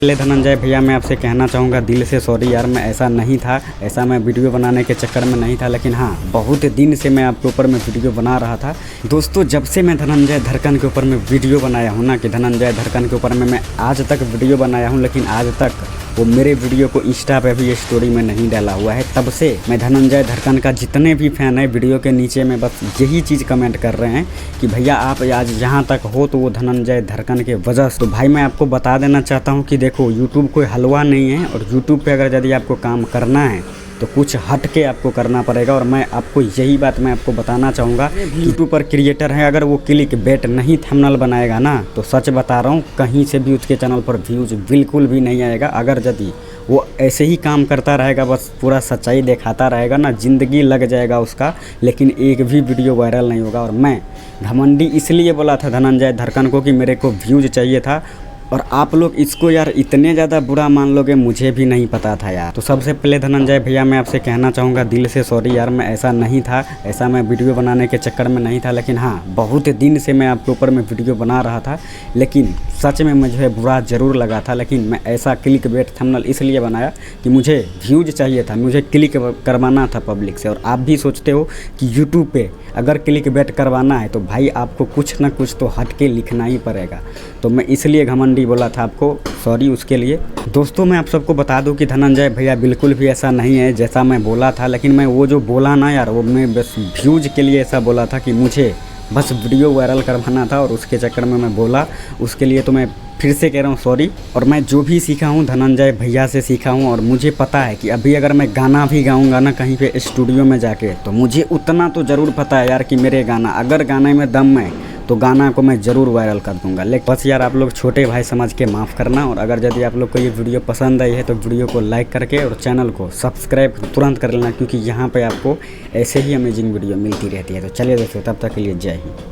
पहले धनंजय भैया मैं आपसे कहना चाहूँगा दिल से सॉरी यार, मैं ऐसा नहीं था, ऐसा मैं वीडियो बनाने के चक्कर में नहीं था। लेकिन हाँ, बहुत दिन से मैं आपके ऊपर में वीडियो बना रहा था। दोस्तों, जब से मैं धनंजय धड़कन के ऊपर में वीडियो बनाया हूँ ना, कि धनंजय धड़कन के ऊपर में मैं आज तक वीडियो बनाया हूँ, लेकिन आज तक वो मेरे वीडियो को इंस्टा पे भी स्टोरी में नहीं डाला हुआ है। तब से मैं धनंजय धड़कन का जितने भी फ़ैन है वीडियो के नीचे में बस यही चीज़ कमेंट कर रहे हैं कि भैया आप आज जहाँ तक हो तो वो धनंजय धड़कन के वजह से। तो भाई मैं आपको बता देना चाहता हूँ कि देखो, यूट्यूब कोई हलवा नहीं है, और यूट्यूब पे अगर यदि आपको काम करना है तो कुछ हट के आपको करना पड़ेगा। और मैं आपको यही बात मैं आपको बताना चाहूँगा, यूट्यूब पर क्रिएटर है, अगर वो क्लिक बेट नहीं थंबनेल बनाएगा ना, तो सच बता रहा हूँ कहीं से भी उसके चैनल पर व्यूज़ बिल्कुल भी नहीं आएगा। अगर यदि वो ऐसे ही काम करता रहेगा, बस पूरा सच्चाई दिखाता रहेगा ना, ज़िंदगी लग जाएगा उसका, लेकिन एक भी वीडियो वायरल नहीं होगा। और मैं घमंडी इसलिए बोला था धनंजय धड़कन को कि मेरे को व्यूज़ चाहिए था, और आप लोग इसको यार इतने ज़्यादा बुरा मान लोगे, मुझे भी नहीं पता था यार। तो सबसे पहले धनंजय भैया मैं आपसे कहना चाहूँगा दिल से सॉरी यार, मैं ऐसा नहीं था, ऐसा मैं वीडियो बनाने के चक्कर में नहीं था। लेकिन हाँ, बहुत दिन से मैं आपके ऊपर में वीडियो बना रहा था, लेकिन सच में मुझे बुरा ज़रूर लगा था। लेकिन मैं ऐसा क्लिक बेट थंबनेल इसलिए बनाया कि मुझे व्यूज़ चाहिए था, मुझे क्लिक करवाना था पब्लिक से। और आप भी सोचते हो कि यूट्यूब पे अगर क्लिक बेट करवाना है तो भाई आपको कुछ ना कुछ तो हट के लिखना ही पड़ेगा। तो मैं इसलिए घमंडी बोला था आपको, सॉरी उसके लिए। दोस्तों, मैं आप सबको बता दूं कि धनंजय भैया बिल्कुल भी ऐसा नहीं है जैसा मैं बोला था। लेकिन मैं वो जो बोला ना यार, वो मैं बस व्यूज़ के लिए ऐसा बोला था कि मुझे बस वीडियो वायरल करवाना था, और उसके चक्कर में मैं बोला। उसके लिए तो मैं फिर से कह रहा हूँ सॉरी। और मैं जो भी सीखा हूँ धनंजय भैया से सीखा हूँ, और मुझे पता है कि अभी अगर मैं गाना भी गाऊँगा ना कहीं पे स्टूडियो में जाके, तो मुझे उतना तो ज़रूर पता है यार कि मेरे गाना, अगर गाने में दम है तो गाना को मैं ज़रूर वायरल कर दूंगा। लेकिन बस यार आप लोग छोटे भाई समझ के माफ़ करना। और अगर यदि आप लोग को ये वीडियो पसंद आई है तो वीडियो को लाइक करके और चैनल को सब्सक्राइब तुरंत कर लेना, क्योंकि यहाँ पे आपको ऐसे ही अमेजिंग वीडियो मिलती रहती है। तो चलिए दोस्तों, तब तक के लिए जय हिंद।